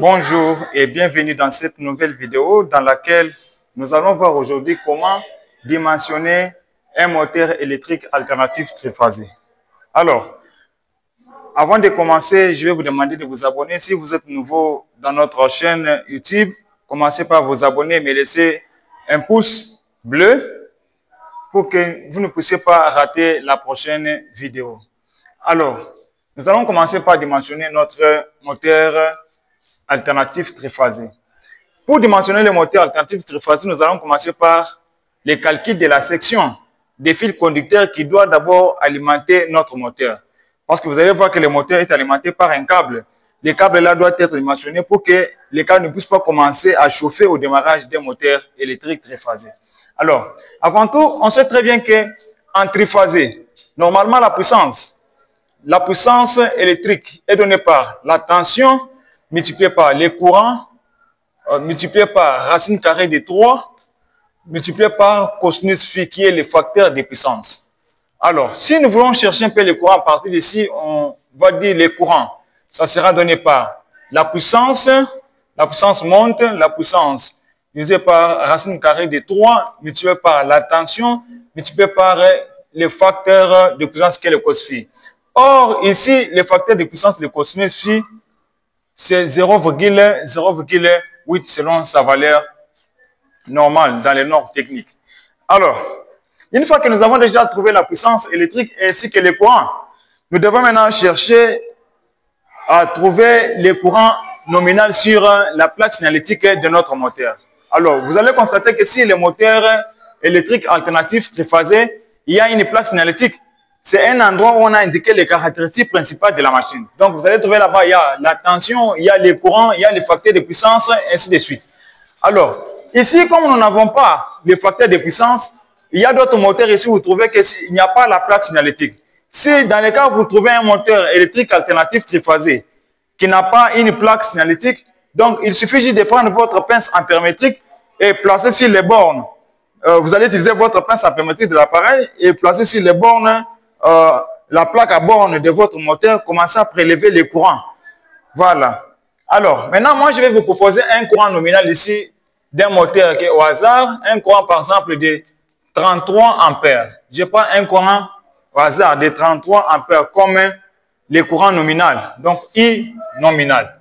Bonjour et bienvenue dans cette nouvelle vidéo dans laquelle nous allons voir aujourd'hui comment dimensionner un moteur électrique alternatif triphasé. Alors, avant de commencer, je vais vous demander de vous abonner. Si vous êtes nouveau dans notre chaîne YouTube, commencez par vous abonner mais laissez un pouce bleu pour que vous ne puissiez pas rater la prochaine vidéo. Alors, nous allons commencer par dimensionner notre moteur alternatif triphasé. Pour dimensionner le moteur alternatif triphasé, nous allons commencer par les calculs de la section des fils conducteurs qui doit d'abord alimenter notre moteur. Parce que vous allez voir que le moteur est alimenté par un câble. Le câble là doit être dimensionné pour que le câble ne puisse pas commencer à chauffer au démarrage d'un moteur électrique triphasé. Alors, avant tout, on sait très bien qu'en triphasé, normalement la puissance électrique est donnée par la tension multiplié par les courants, multiplié par racine carrée de 3, multiplié par cosinus phi, qui est le facteur de puissance. Alors, si nous voulons chercher un peu les courants, à partir d'ici, on va dire les courants. Ça sera donné par la puissance monte, la puissance divisée par racine carrée de 3, multiplié par la tension, multiplié par le facteur de puissance qui est le cos phi. Or, ici, le facteur de puissance, le cosinus phi, c'est 0,08 selon sa valeur normale dans les normes techniques. Alors, une fois que nous avons déjà trouvé la puissance électrique ainsi que les courants, nous devons maintenant chercher à trouver les courants nominaux sur la plaque signalétique de notre moteur. Alors, vous allez constater que si le moteur électrique alternatif triphasé, il y a une plaque signalétique. C'est un endroit où on a indiqué les caractéristiques principales de la machine. Donc, vous allez trouver là-bas, il y a la tension, il y a les courants, il y a les facteurs de puissance, ainsi de suite. Alors, ici, comme nous n'avons pas les facteurs de puissance, il y a d'autres moteurs ici où vous trouvez qu'il n'y a pas la plaque signalétique. Si dans le cas où vous trouvez un moteur électrique alternatif triphasé qui n'a pas une plaque signalétique, donc il suffit juste de prendre votre pince ampérométrique et placer sur les bornes. Vous allez utiliser votre pince ampérométrique de l'appareil et placer sur les bornes la plaque à borne de votre moteur, commencer à prélever les courants. Voilà. Alors, maintenant, moi, je vais vous proposer un courant nominal ici d'un moteur qui est au hasard, un courant, par exemple, de 33 ampères. Je prends un courant au hasard de 33 ampères comme le courant nominal, donc I nominal.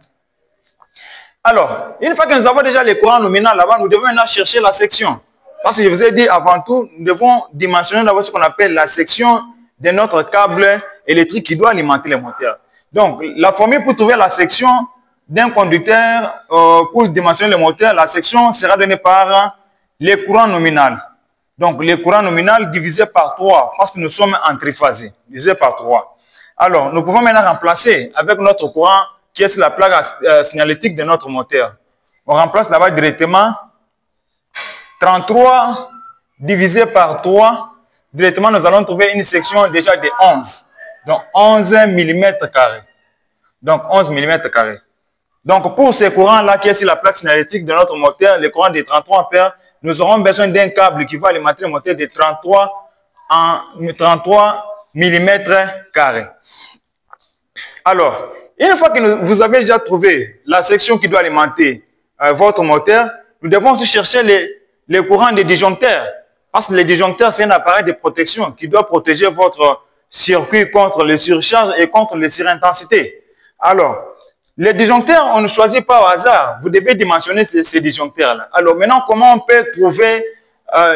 Alors, une fois que nous avons déjà les courants nominaux là-bas, nous devons maintenant chercher la section. Parce que je vous ai dit avant tout, nous devons dimensionner d'abord ce qu'on appelle la section de notre câble électrique qui doit alimenter le moteur. Donc, la formule pour trouver la section d'un conducteur pour dimensionner le moteur, la section sera donnée par les courants nominaux. Donc, les courants nominaux divisés par 3, parce que nous sommes en triphasé, divisé par 3. Alors, nous pouvons maintenant remplacer avec notre courant qui est sur la plaque signalétique de notre moteur. On remplace là-bas directement 33 divisé par 3. Directement, nous allons trouver une section déjà de 11. Donc, 11 mm². Donc, 11 mm². Donc, pour ce courant-là qui est sur la plaque signalétique de notre moteur, le courant de 33 ampères, nous aurons besoin d'un câble qui va alimenter le moteur de 33 mm². Alors, une fois que vous avez déjà trouvé la section qui doit alimenter votre moteur, nous devons aussi chercher les courants des disjoncteurs. Parce que le disjoncteur, c'est un appareil de protection qui doit protéger votre circuit contre les surcharges et contre les surintensité. Alors, les disjoncteurs, on ne choisit pas au hasard. Vous devez dimensionner ces disjoncteurs-là. Alors maintenant, comment on peut trouver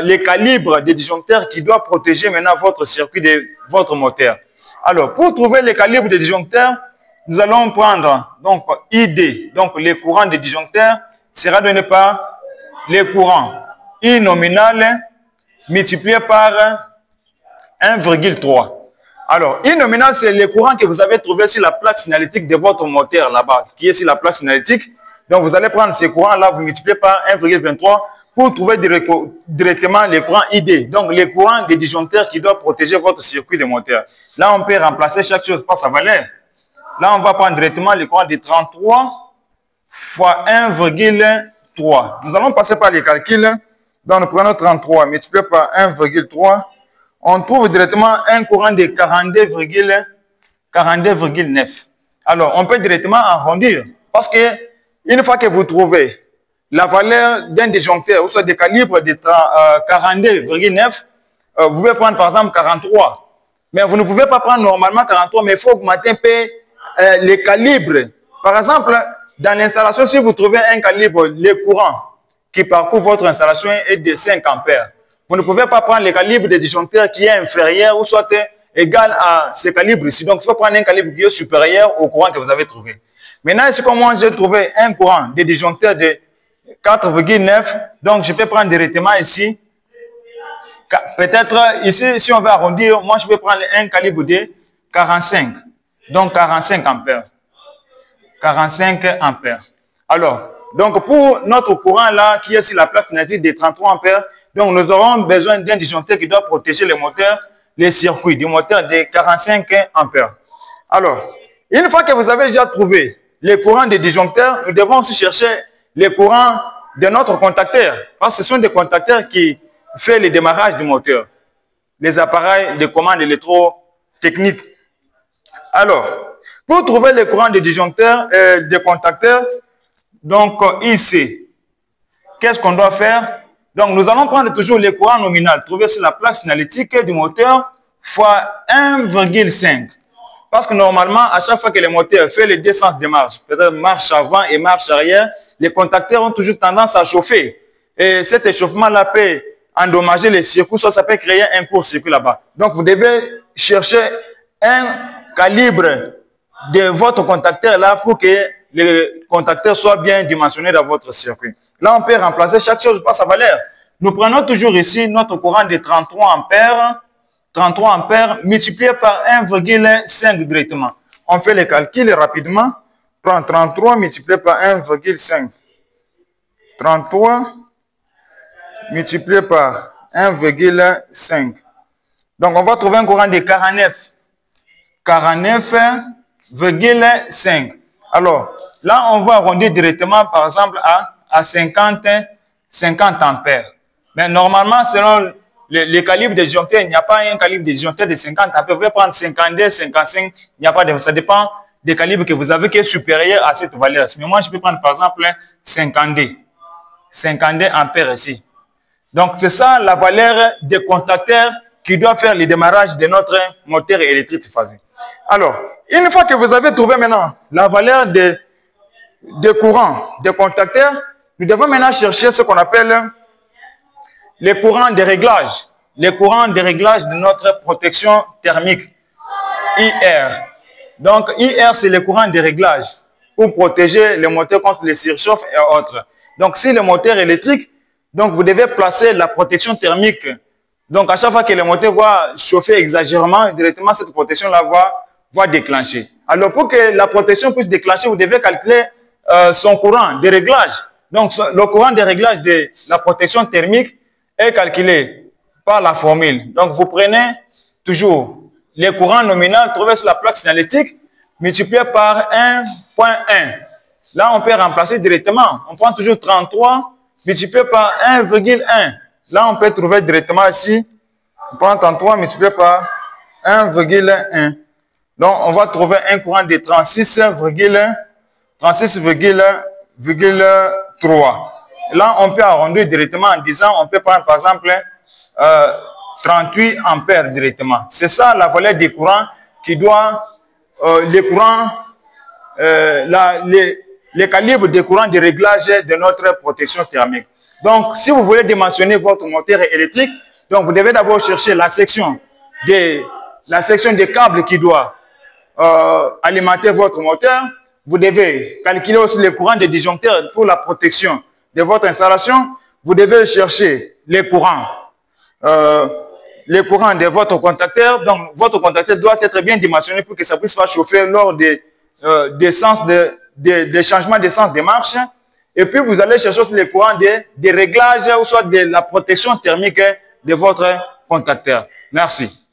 les calibres des disjoncteurs qui doivent protéger maintenant votre circuit de votre moteur? Alors, pour trouver les calibres des disjoncteurs, nous allons prendre donc ID, donc les courants des disjoncteurs, sera donné par les courants I nominal multiplié par 1,3. Alors, I nominal, c'est le courant que vous avez trouvé sur la plaque signalétique de votre moteur là-bas, qui est sur la plaque signalétique. Donc, vous allez prendre ces courants-là, vous multipliez par 1,23 pour trouver directement les courants ID. Donc, les courants des disjoncteurs qui doivent protéger votre circuit de moteur. Là, on peut remplacer chaque chose par sa valeur. Là, on va prendre directement le courant de 33 fois 1,3. Nous allons passer par les calculs. Donc, nous prenons 33 multiplié par 1,3. On trouve directement un courant de 42,9. Alors, on peut directement arrondir parce que Une fois que vous trouvez la valeur d'un disjoncteur, ou soit des calibres de 42,9, vous pouvez prendre par exemple 43. Mais vous ne pouvez pas prendre normalement 43, mais il faut augmenter un peu les calibres. Par exemple, dans l'installation, si vous trouvez un calibre, le courant qui parcourt votre installation est de 5 ampères. Vous ne pouvez pas prendre le calibre de disjoncteur qui est inférieur ou soit égal à ce calibre ici. Donc, il faut prendre un calibre qui est supérieur au courant que vous avez trouvé. Maintenant, ici, comme moi, j'ai trouvé un courant de disjoncteur de 4,9. Donc, je peux prendre directement ici. Peut-être ici, si on veut arrondir, moi, je vais prendre un calibre de 45. Donc, 45 ampères. 45 ampères. Alors, donc, pour notre courant là, qui est sur la plaque cinétique de 33 ampères, donc, nous aurons besoin d'un disjoncteur qui doit protéger le moteur, les circuits du moteur de 45 ampères. Alors, une fois que vous avez déjà trouvé les courants des disjoncteurs, nous devons aussi chercher les courants de notre contacteur. Parce que ce sont des contacteurs qui font le démarrage du moteur. Les appareils de commande électrotechniques. Alors, pour trouver les courants des disjoncteurs et des contacteurs, donc ici, qu'est-ce qu'on doit faire? Donc, nous allons prendre toujours les courants nominaux trouvés sur la plaque signalétique du moteur fois 1,5. Parce que normalement, à chaque fois que le moteur fait les deux sens de marche, peut-être marche avant et marche arrière, les contacteurs ont toujours tendance à chauffer. Et cet échauffement-là peut endommager les circuits, soit ça peut créer un court-circuit là-bas. Donc, vous devez chercher un calibre de votre contacteur là pour que le contacteur soit bien dimensionné dans votre circuit. Là, on peut remplacer chaque chose par sa valeur. Nous prenons toujours ici notre courant de 33 ampères. 33 ampères multiplié par 1,5 directement. On fait les calculs rapidement. Prends 33 multiplié par 1,5. 33 multiplié par 1,5. Donc, on va trouver un courant de 49. 49,5. Alors, là, on va arrondir directement, par exemple, à 50 ampères. Mais normalement, selon le calibre des disjoncteurs, il n'y a pas un calibre de disjoncteur de 50 ampères. Vous pouvez prendre 52, 55, il n'y a pas de... Ça dépend des calibres que vous avez qui est supérieur à cette valeur. Mais moi, je peux prendre, par exemple, 52. 52 ampères ici. Donc, c'est ça la valeur des contacteurs qui doit faire le démarrage de notre moteur électrique phasé. Alors, une fois que vous avez trouvé maintenant la valeur de courant des contacteurs, nous devons maintenant chercher ce qu'on appelle les courants de réglage. Les courants de réglage de notre protection thermique, IR. Donc, IR, c'est le courant de réglage pour protéger le moteur contre les surchauffe et autres. Donc, si le moteur électrique, donc vous devez placer la protection thermique. Donc, à chaque fois que le moteur va chauffer exagérément, directement cette protection-là va déclencher. Alors, pour que la protection puisse déclencher, vous devez calculer son courant de réglage. Donc, le courant de réglage de la protection thermique est calculé par la formule. Donc, vous prenez toujours les courants nominaux trouvés sur la plaque signalétique multiplié par 1,1. Là, on peut remplacer directement. On prend toujours 33 multiplié par 1,1. Là, on peut trouver directement ici. On prend 33 multiplié par 1,1. Donc, on va trouver un courant de 36,3. Là, on peut arrondir directement en disant, on peut prendre par exemple 38 ampères directement. C'est ça la valeur des courants qui doit, les courants, les calibres des courants de réglage de notre protection thermique. Donc, si vous voulez dimensionner votre moteur électrique, donc vous devez d'abord chercher la section des câbles qui doit alimenter votre moteur. Vous devez calculer aussi les courants des disjoncteurs pour la protection de votre installation. Vous devez chercher les courants de votre contacteur. Donc, votre contacteur doit être bien dimensionné pour que ça puisse pas chauffer lors des changements de sens de marche. Et puis, vous allez chercher aussi les courants des réglages ou soit de la protection thermique de votre contacteur. Merci.